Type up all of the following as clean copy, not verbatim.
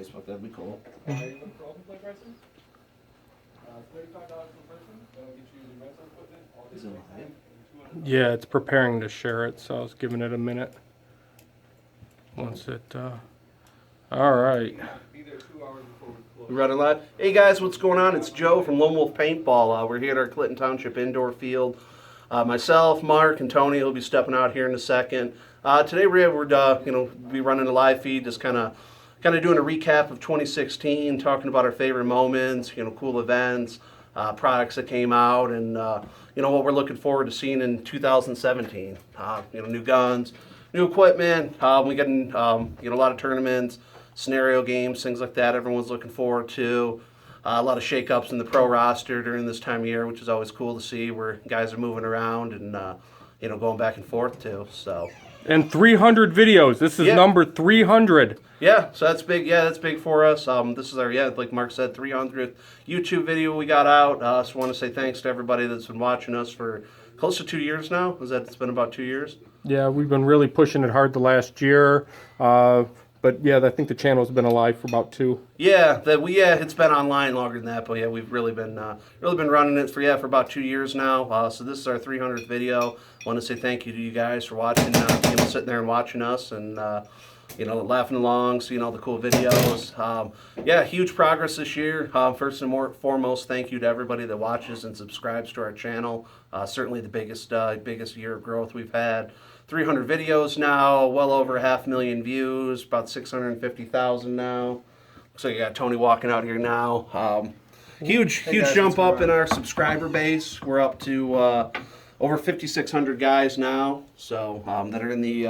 Facebook. That'd be cool. Are you looking for open play pricing? $35 per person. That'll get you the rental equipment. All Is it live? Yeah, it's preparing to share it, so I was giving it a minute. Once it, all right. Be there 2 hours before we close. We running live. Hey guys, what's going on? It's Joe from Lone Wolf Paintball. We're here at our Clinton Township indoor field. Myself, Mark, and Tony will be stepping out here in a second. Today we're be running a live feed, just kind of doing a recap of 2016, talking about our favorite moments, cool events, products that came out, and what we're looking forward to seeing in 2017. New guns, new equipment. We got a lot of tournaments, scenario games, things like that. Everyone's looking forward to. A lot of shakeups in the pro roster during this time of year, which is always cool to see, where guys are moving around and going back and forth too. So. And 300 videos. This is number 300. Yeah, so that's big. Yeah, that's big for us. This is our, like Mark said, 300th YouTube video we got out. So I want to say thanks to everybody that's been watching us for close to 2 years now. It's been about 2 years? Yeah, we've been really pushing it hard the last year. But yeah, I think the channel's been alive for about 2. Yeah, it's been online longer than that, but yeah, we've really been running it for about 2 years now. So this is our 300th video. I want to say thank you to you guys for watching, sitting there and watching us, and laughing along, seeing all the cool videos. Huge progress this year. First and foremost, thank you to everybody that watches and subscribes to our channel. Certainly the biggest year of growth we've had. 300 videos now, well over 500,000 views, about 650,000 now. So you got Tony walking out here now. Huge jump up in our subscriber base. We're up to over 5,600 guys now, so that are in the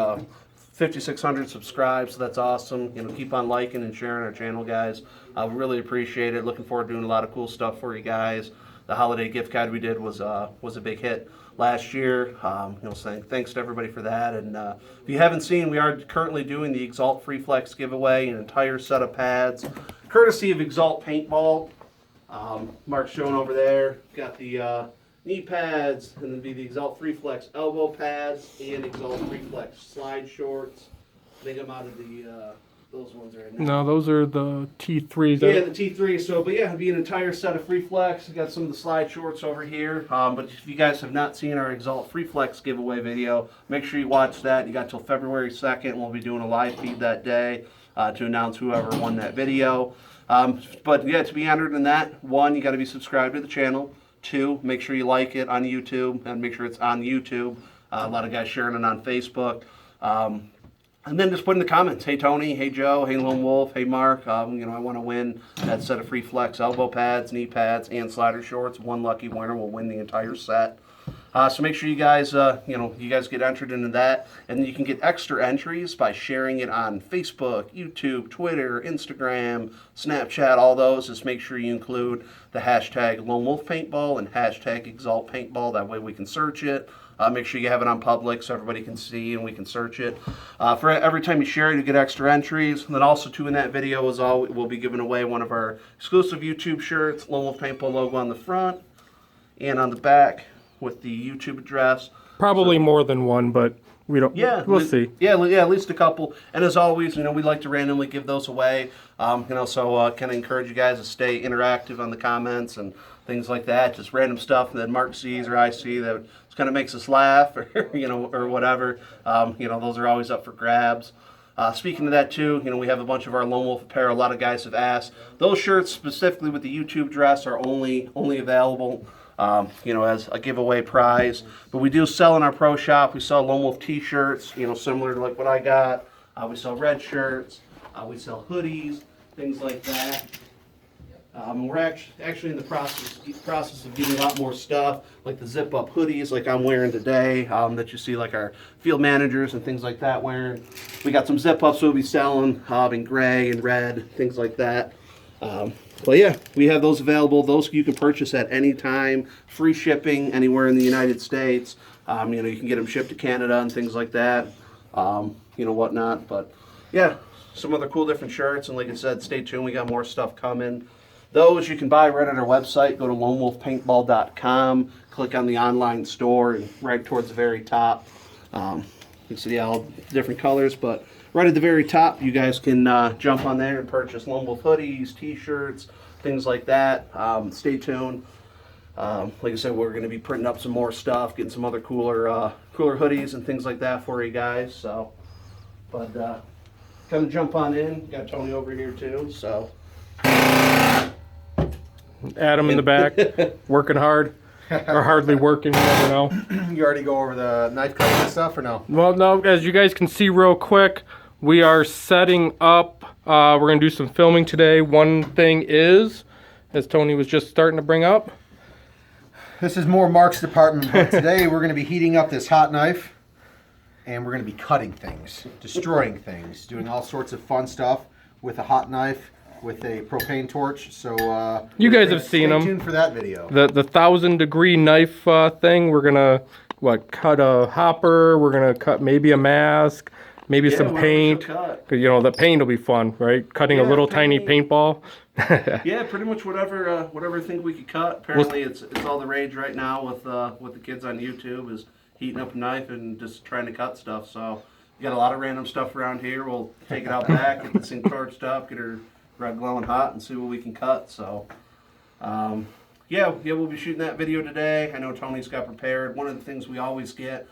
5,600 subscribed. So that's awesome. Keep on liking and sharing our channel, guys. We really appreciate it. Looking forward to doing a lot of cool stuff for you guys. The holiday gift guide we did was a big hit last year. Saying thanks to everybody for that. And if you haven't seen, we are currently doing the Exalt Free Flex giveaway, an entire set of pads, courtesy of Exalt Paintball. Mark's showing over there. Got the knee pads, and then be the Exalt Free Flex elbow pads and Exalt Free Flex slide shorts. I think I'm out of those ones right now. No, those are the T3s. Yeah, the T3. So, but yeah, it'd be an entire set of Free Flex. We got some of the slide shorts over here. But if you guys have not seen our Exalt Free Flex giveaway video, make sure you watch that. You got till February 2nd. We'll be doing a live feed that day to announce whoever won that video. But yeah, to be entered in that, 1, you got to be subscribed to the channel. 2, make sure you like it on YouTube and make sure it's on YouTube. A lot of guys sharing it on Facebook. And then just put in the comments, hey Tony, hey Joe, hey Lone Wolf, hey Mark, I want to win that set of Free Flex elbow pads, knee pads, and slider shorts. One lucky winner will win the entire set. So make sure you guys, get entered into that, and then you can get extra entries by sharing it on Facebook, YouTube, Twitter, Instagram, Snapchat, all those. Just make sure you include the hashtag Lone Wolf Paintball and hashtag Exalt Paintball. That way we can search it. Make sure you have it on public so everybody can see and we can search it. For every time you share it, you get extra entries. And then also, too, in that video, we'll be giving away one of our exclusive YouTube shirts, Lone Wolf Paintball logo on the front and on the back with the YouTube address. Probably more than one, but we don't. Yeah, we'll see. Yeah, at least a couple. And as always, we like to randomly give those away. So kind of encourage you guys to stay interactive on the comments and things like that. Just random stuff that Mark sees or I see that kind of makes us laugh, or or whatever. Those are always up for grabs. Speaking of that too, we have a bunch of our Lone Wolf apparel. A lot of guys have asked. Those shirts specifically with the YouTube dress are only available, as a giveaway prize. But we do sell in our pro shop. We sell Lone Wolf T-shirts, similar to like what I got. We sell red shirts. We sell hoodies, things like that. We're actually in the process of getting a lot more stuff, like the zip-up hoodies like I'm wearing today, that you see like our field managers and things like that wearing. We got some zip-ups we'll be selling in gray and red, things like that. But yeah, we have those available. Those you can purchase at any time. Free shipping anywhere in the United States. You can get them shipped to Canada and things like that, whatnot. But yeah, some other cool different shirts. And like I said, stay tuned. We got more stuff coming. Those you can buy right at our website. Go to lonewolfpaintball.com, click on the online store, and right towards the very top. You can see all different colors, but right at the very top, you guys can jump on there and purchase Lone Wolf hoodies, t-shirts, things like that. Stay tuned. Like I said, we're going to be printing up some more stuff, getting some other cooler hoodies and things like that for you guys. So, but come jump on in. Got Tony over here too. So, Adam in the back, working hard, or hardly working, you never know. You already go over the knife cutting and stuff, or no? Well, no, as you guys can see real quick, we are setting up, we're going to do some filming today. One thing is, as Tony was just starting to bring up, This is more Mark's department, but today we're going to be heating up this hot knife, and we're going to be cutting things, destroying things, doing all sorts of fun stuff with a hot knife, with a propane torch. So you guys have seen them. Stay tuned for that video. The 1,000-degree knife thing, we're going to, cut a hopper, we're going to cut maybe a mask, maybe some whatever paint. she'll cut. 'Cause, the paint will be fun, right? Cutting a Yeah, little tiny paint. paintball. Yeah, pretty much whatever I think we could cut. Apparently, it's all the rage right now with the kids on YouTube is heating up a knife and just trying to cut stuff. So we got a lot of random stuff around here. We'll take it out back, get this thing torched up, get her red glowing hot, and see what we can cut. So yeah, we'll be shooting that video today. I know Tony's got prepared. One of the things we always get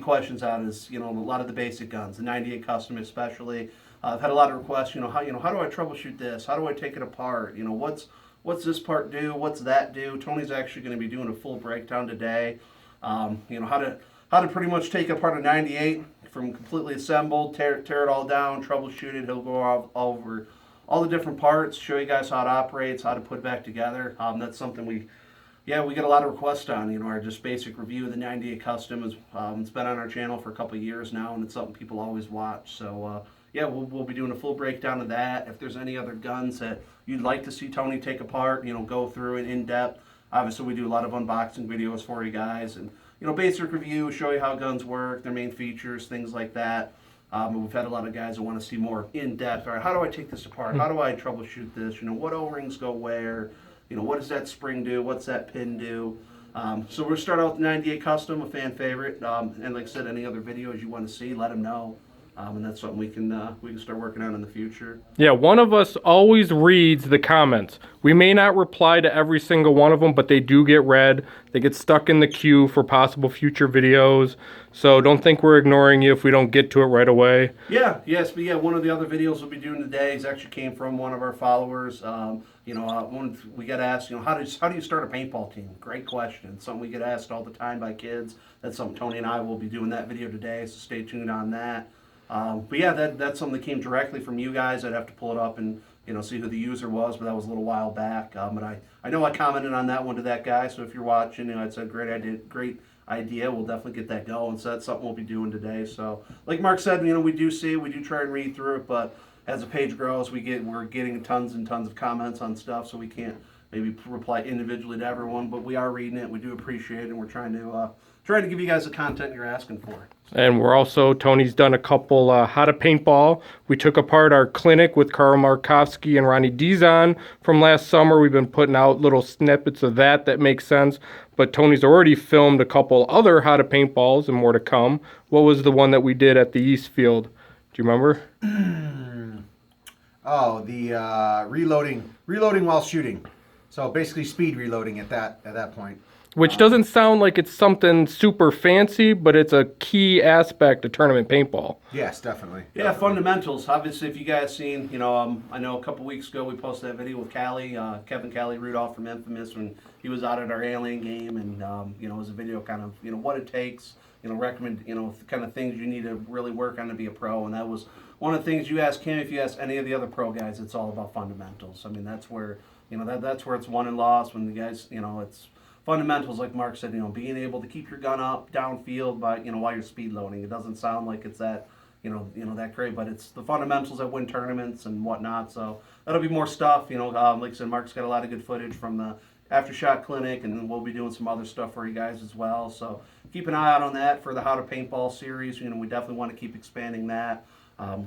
questions out is a lot of the basic guns, the 98 Custom especially. I've had a lot of requests. How do I troubleshoot this? How do I take it apart? What's this part do? What's that do? Tony's actually going to be doing a full breakdown today. How to pretty much take apart a 98 from completely assembled, tear it all down, troubleshoot it. He'll go over all the different parts, show you guys how it operates, how to put it back together. That's something we get a lot of requests on. Our just basic review of the 98 Custom is it's been on our channel for a couple of years now, and it's something people always watch. So yeah, we'll be doing a full breakdown of that. If there's any other guns that you'd like to see Tony take apart, go through it in depth. Obviously, we do a lot of unboxing videos for you guys, and basic review, show you how guns work, their main features, things like that. We've had a lot of guys that want to see more in depth. All right, how do I take this apart? How do I troubleshoot this? What O-rings go where? What does that spring do? What's that pin do? So we'll start out with the 98 Custom, a fan favorite. And like I said, any other videos you want to see, let them know. And that's something we can start working on in the future. Yeah, one of us always reads the comments. We may not reply to every single one of them, but they do get read. They get stuck in the queue for possible future videos. So don't think we're ignoring you if we don't get to it right away. But one of the other videos we'll be doing today actually came from one of our followers. We get asked, how do you start a paintball team? Great question. Something we get asked all the time by kids. That's something Tony and I will be doing that video today, so stay tuned on that. But yeah, that's something that came directly from you guys. I'd have to pull it up and see who the user was, but that was a little while back. But I know I commented on that one to that guy. So if you're watching, I said great idea. We'll definitely get that going. So that's something we'll be doing today. So like Mark said, we do try and read through it, but as the page grows, we're getting tons and tons of comments on stuff, so we can't maybe reply individually to everyone, but we are reading it. We do appreciate it, and we're trying to give you guys the content you're asking for. And Tony's done a couple how to paintball. We took apart our clinic with Carl Markovsky and Ronnie Dizon from last summer. We've been putting out little snippets of that makes sense. But Tony's already filmed a couple other how to paintballs and more to come. What was the one that we did at the East Field? Do you remember? The reloading while shooting. So basically speed reloading at that point. Which doesn't sound like it's something super fancy, but it's a key aspect of tournament paintball. Yes, definitely. Yeah, fundamentals. Obviously, if you guys seen, I know a couple weeks ago we posted that video with Kevin Callie Rudolph from Infamous when he was out at our Alien game, and it was a video kind of what it takes, recommend kind of things you need to really work on to be a pro, and that was one of the things you ask him. If you ask any of the other pro guys, it's all about fundamentals. I mean, that's where that's where it's won and lost when the guys it's fundamentals, like Mark said, being able to keep your gun up downfield by, while you're speed loading. It doesn't sound like it's that, that great, but it's the fundamentals that win tournaments and whatnot. So that'll be more stuff. Like I said, Mark's got a lot of good footage from the Aftershock Clinic, and we'll be doing some other stuff for you guys as well. So keep an eye out on that for the How to Paintball series. We definitely want to keep expanding that.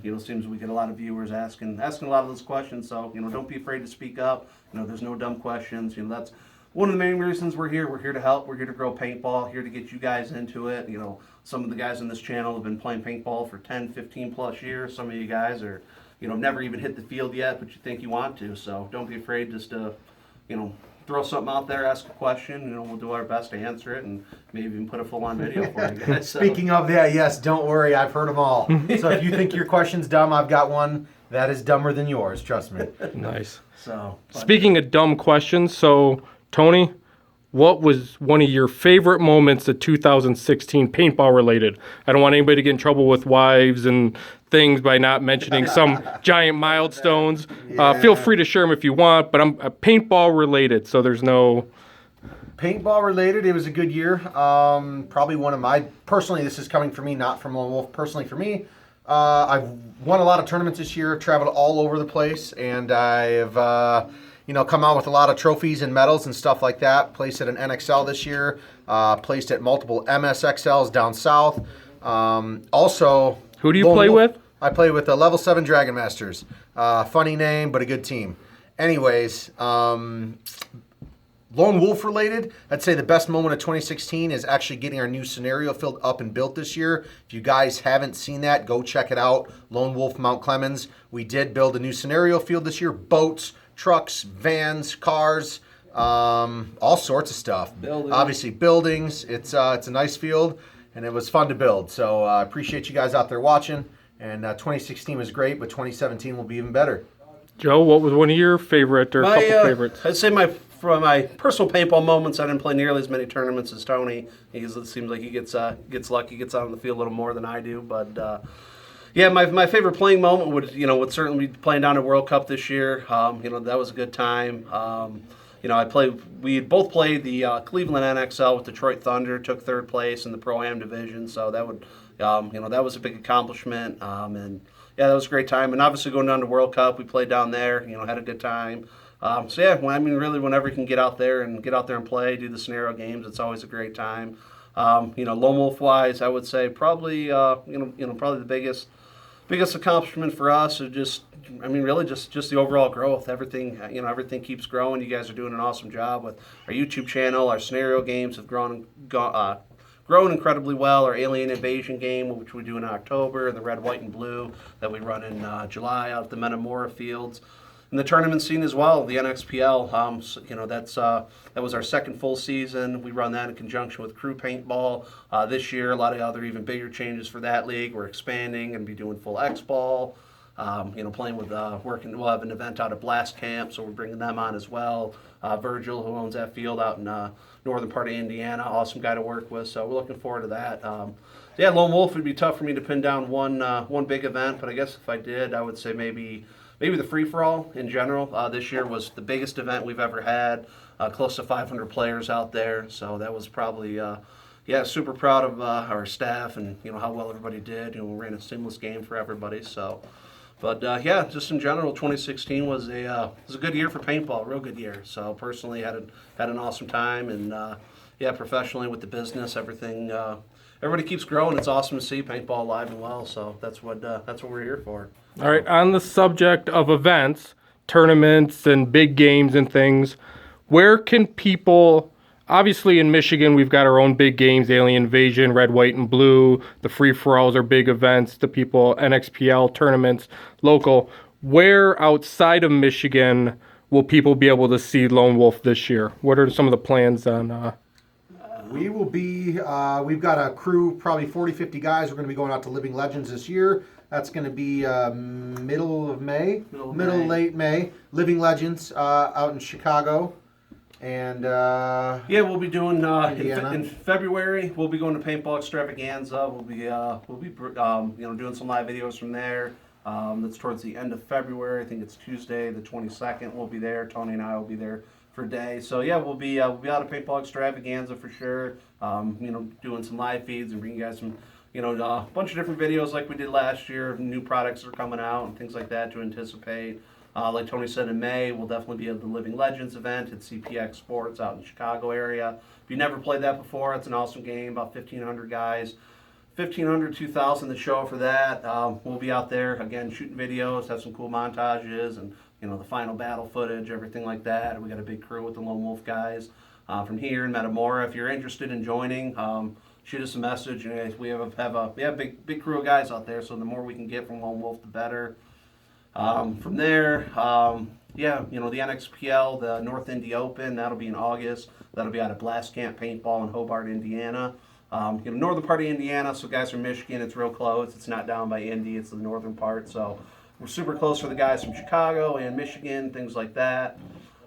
It seems we get a lot of viewers asking a lot of those questions. So, don't be afraid to speak up. There's no dumb questions. That's one of the main reasons we're here. We're here to help. We're here to grow paintball, here to get you guys into it. some of the guys on this channel have been playing paintball for 10, 15 plus years. Some of you guys are, never even hit the field yet, but you think you want to. So don't be afraid just to, throw something out there, ask a question. We'll do our best to answer it and maybe even put a full-on video for you guys. So. Speaking of that, yes, don't worry, I've heard them all. So if you think your question's dumb, I've got one that is dumber than yours, trust me. Nice. So, speaking of dumb questions, so Tony, what was one of your favorite moments of 2016 paintball related? I don't want anybody to get in trouble with wives and things by not mentioning some giant milestones. Feel free to share them if you want, but I'm paintball related, so there's no... Paintball related, it was a good year. Probably one of my, personally, this is coming from me, not from Lone Wolf, personally for me. I've won a lot of tournaments this year, traveled all over the place, and I've come out with a lot of trophies and medals and stuff like that. Placed at an NXL this year, placed at multiple MSXLs down south. Also, who do you play with? I play with the Level 7 Dragon Masters. Funny name, but a good team. Anyways, Lone Wolf related, I'd say the best moment of 2016 is actually getting our new scenario field up and built this year. If you guys haven't seen that, go check it out. Lone Wolf Mount Clemens. We did build a new scenario field this year. Boats, trucks, vans, cars, all sorts of stuff. Buildings. Obviously buildings. It's a nice field, and it was fun to build. So I appreciate you guys out there watching. And 2016 was great, but 2017 will be even better. Joe, what was one of your favorite or couple favorites? I'd say from my personal paintball moments, I didn't play nearly as many tournaments as Tony. It seems like he gets lucky, gets out on the field a little more than I do. But yeah, my favorite playing moment would certainly be playing down at World Cup this year. That was a good time. We both played the Cleveland NXL with Detroit Thunder, took third place in the Pro-Am division. So that that was a big accomplishment. And yeah, that was a great time. And obviously going down to World Cup, we played down there. Had a good time. So yeah, really, whenever you can get out there and play, do the scenario games, it's always a great time. Lone Wolf wise, I would say probably probably the biggest accomplishment for us is just the overall growth. Everything keeps growing. You guys are doing an awesome job with our YouTube channel. Our scenario games have grown incredibly well. Our Alien Invasion game, which we do in October, and the Red, White, and Blue that we run in July out at the Metamora Fields. And the tournament scene as well, the NXPL. That was our second full season. We run that in conjunction with Crew Paintball. This year, a lot of other even bigger changes for that league. We're expanding and be doing full X-Ball. Playing with we'll have an event out at Blast Camp, so we're bringing them on as well. Virgil, who owns that field out in northern part of Indiana, awesome guy to work with. So we're looking forward to that. Yeah, Lone Wolf would be tough for me to pin down one big event, but I guess if I did, I would say maybe the free-for-all in general. This year was the biggest event we've ever had, close to 500 players out there. So that was probably, super proud of our staff and how well everybody did. We ran a seamless game for everybody. So, but just in general, 2016 was a good year for paintball, real good year. So personally, had an awesome time, and professionally with the business, everything. Everybody keeps growing. It's awesome to see paintball alive and well. So that's what we're here for. All right, on the subject of events, tournaments, and big games and things, where can people, obviously in Michigan, we've got our own big games, Alien Invasion, Red, White, and Blue, the free-for-alls are big events, the people, NXPL tournaments, local. Where outside of Michigan will people be able to see Lone Wolf this year? What are some of the plans on... We will be, we've got a crew, probably 40, 50 guys. We're going to be going out to Living Legends this year. That's going to be middle of May, late May. Living Legends out in Chicago. And we'll be doing in February. We'll be going to Paintball Extravaganza. We'll be doing some live videos from there. That's towards the end of February. I think it's Tuesday, the 22nd. We'll be there. Tony and I will be there for a day. So yeah, we'll be out at Paintball Extravaganza for sure. Doing some live feeds and bringing you guys some. A bunch of different videos like we did last year. New products are coming out and things like that to anticipate. Like Tony said, in May, we'll definitely be at the Living Legends event at CPX Sports out in the Chicago area. If you never played that before, it's an awesome game, about 1,500 guys. 1,500, 2,000 that show up for that. We'll be out there, again, shooting videos, have some cool montages and, the final battle footage, everything like that. We got a big crew with the Lone Wolf guys from here in Metamora. If you're interested in joining, shoot us a message. And we have a big crew of guys out there, so the more we can get from Lone Wolf, the better. From there, yeah, the NXPL, the North Indy Open, that'll be in August. That'll be out at Blast Camp Paintball in Hobart, Indiana. Northern part of Indiana, so guys from Michigan, it's real close. It's not down by Indy, it's the northern part. So we're super close for the guys from Chicago and Michigan, things like that.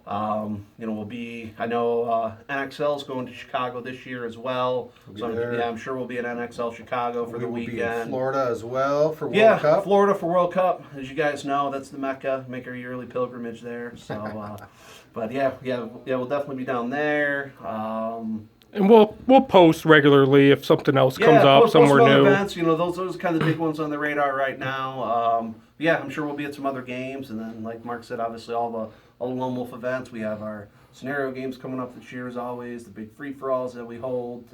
We'll be, I know NXL's going to Chicago this year as well. So I'm sure we'll be in NXL Chicago for the weekend. We'll be in Florida as well for World Cup. Yeah, Florida for World Cup. As you guys know, that's the Mecca. Make our yearly pilgrimage there. So, but yeah, we'll definitely be down there. And we'll post regularly if something else comes up somewhere new. Events, those are kind of the big ones on the radar right now. I'm sure we'll be at some other games, and then like Mark said, obviously all the Lone Wolf events. We have our scenario games coming up this year as always. The big free for alls that we hold.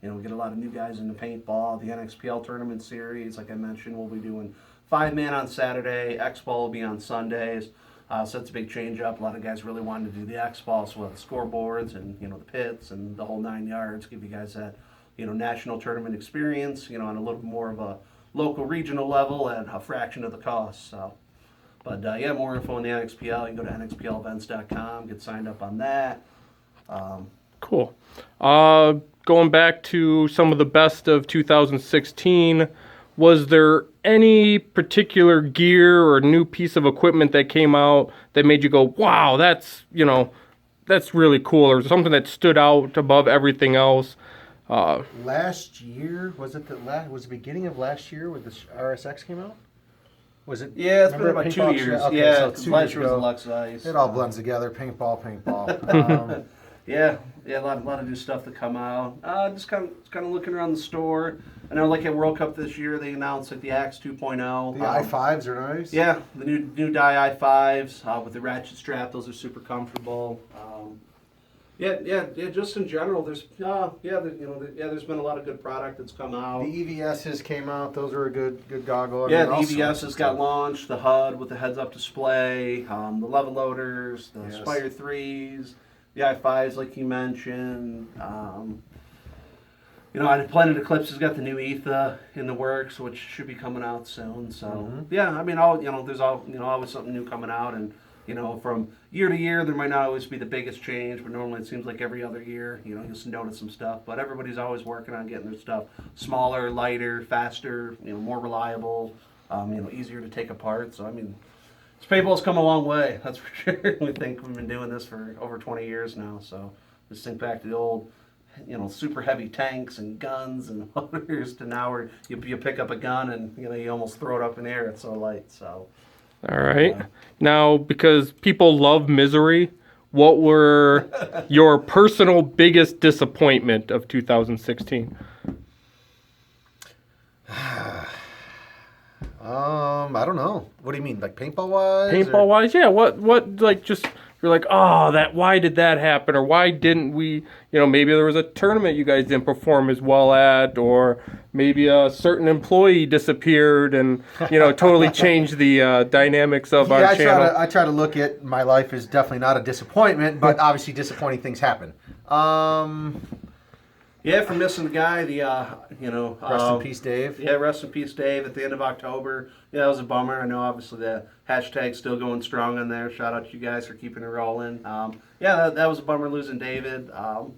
We get a lot of new guys into paintball. The NXPL tournament series, like I mentioned, we'll be doing 5-man on Saturday. X-ball will be on Sundays. So that's a big change up. A lot of guys really wanted to do the X-ball, so we'll have the scoreboards and the pits and the whole 9 yards. Give you guys that national tournament experience. On a little more of a local regional level at a fraction of the cost. So, but more info on the NXPL. You can go to nxplevents.com. Get signed up on that. Cool. Going back to some of the best of 2016. Was there any particular gear or new piece of equipment that came out that made you go, wow, that's really cool, or something that stood out above everything else? Last year, was it the beginning of last year when the RSX came out? Was it? Yeah, it's been about 2 years. Okay, so 2 last years year was the ago. Lux Ice. It all blends together. Paintball. Yeah, a lot of new stuff to come out. Just kind of looking around the store. I know, like at World Cup this year, they announced like the Axe 2.0. The i5s are nice. Yeah, the new Dye i5s with the ratchet strap. Those are super comfortable. Yeah. Just in general, there's there's been a lot of good product that's come out. The EVSs came out. Those are a good goggle. The EVSs got launched. The HUD with the heads-up display. The level loaders. The Spire 3s. The i5s, like you mentioned. Planet Eclipse has got the new ETHA in the works, which should be coming out soon. So there's always something new coming out, and from year to year there might not always be the biggest change, but normally it seems like every other year, you'll notice some stuff. But everybody's always working on getting their stuff smaller, lighter, faster, more reliable, easier to take apart. So paintball's come a long way, that's for sure. We've been doing this for over 20 years now. So just think back to the old, super heavy tanks and guns and motors to now where you pick up a gun and you almost throw it up in the air. It's so light. So. All right. Now, because people love misery, what were your personal biggest disappointment of 2016? I don't know. What do you mean, like paintball wise? Paintball wise, yeah. What like just you're like, oh, why did that happen, or why didn't we? Maybe there was a tournament you guys didn't perform as well at, or maybe a certain employee disappeared and totally changed the dynamics of our channel. I try to look at my life as definitely not a disappointment, but obviously disappointing things happen. Yeah, for missing the guy, Rest in peace, Dave. Yeah, rest in peace, Dave, at the end of October. Yeah, that was a bummer. I know, obviously, the hashtag's still going strong on there. Shout out to you guys for keeping it rolling. That was a bummer losing David. Other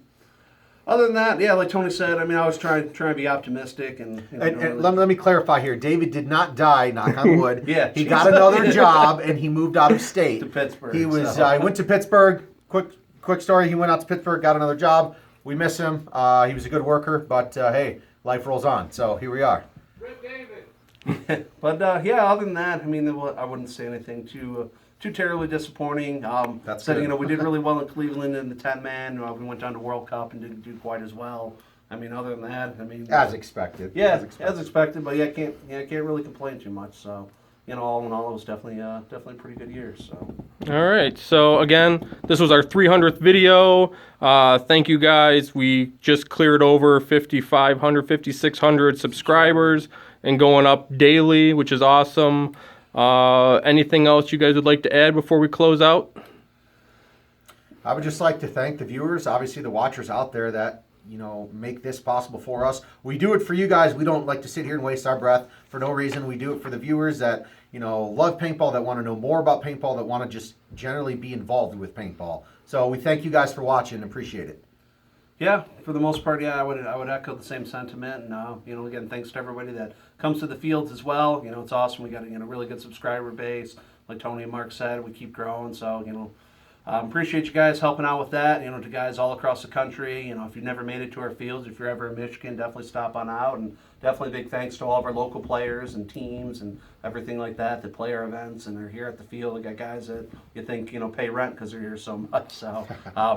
than that, like Tony said, I was trying to be optimistic. And let me clarify here. David did not die, knock on wood. Yeah, he got another job, and he moved out of state. To Pittsburgh. He went to Pittsburgh. Quick story, he went out to Pittsburgh, got another job. We miss him. He was a good worker, but hey, life rolls on. So here we are. Rip David. But other than that, I wouldn't say anything too terribly disappointing. That's said, good. We did really well in Cleveland in the 10-man. We went down to World Cup and didn't do quite as well. Other than that, as expected. Yeah, as expected. But can't really complain too much. So. All in all, it was definitely a pretty good year. So. All right. So again, this was our 300th video. Thank you guys. We just cleared over 5,500, 5,600 subscribers and going up daily, which is awesome. Anything else you guys would like to add before we close out? I would just like to thank the viewers, obviously the watchers out there that make this possible for us. We do it for you guys. We don't like to sit here and waste our breath for no reason. We do it for the viewers that, love paintball, that want to know more about paintball, that want to just generally be involved with paintball. So we thank you guys for watching and appreciate it. Yeah, for the most part, yeah, I would echo the same sentiment. And again, thanks to everybody that comes to the fields as well. It's awesome. We got a really good subscriber base. Like Tony and Mark said, we keep growing. So appreciate you guys helping out with that. To guys all across the country. If you've never made it to our fields, if you're ever in Michigan, definitely stop on out. And definitely big thanks to all of our local players and teams and everything like that play our events and are here at the field. We got guys that you think pay rent because they're here so much. So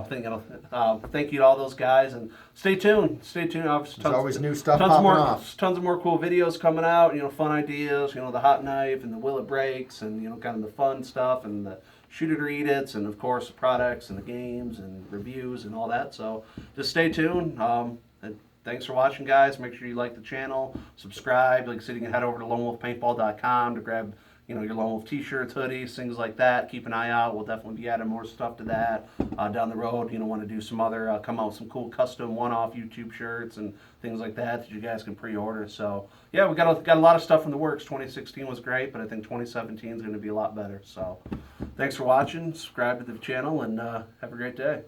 thank you to all those guys, and stay tuned. Stay tuned. There's always new stuff popping off. Tons of more cool videos coming out. Fun ideas. The hot knife and the will it breaks and kind of the fun stuff and the shoot it or eat it, and of course the products and the games and reviews and all that. So just stay tuned. And thanks for watching, guys. Make sure you like the channel, subscribe. Like I said, you can head over to lonewolfpaintball.com to grab your Lone Wolf t-shirts, hoodies, things like that. Keep an eye out. We'll definitely be adding more stuff to that down the road. Want to do some other come out with some cool custom one-off YouTube shirts and things like that you guys can pre-order. So yeah, we got a lot of stuff in the works. 2016 was great, but I think 2017 is going to be a lot better. So thanks for watching. Subscribe to the channel and have a great day.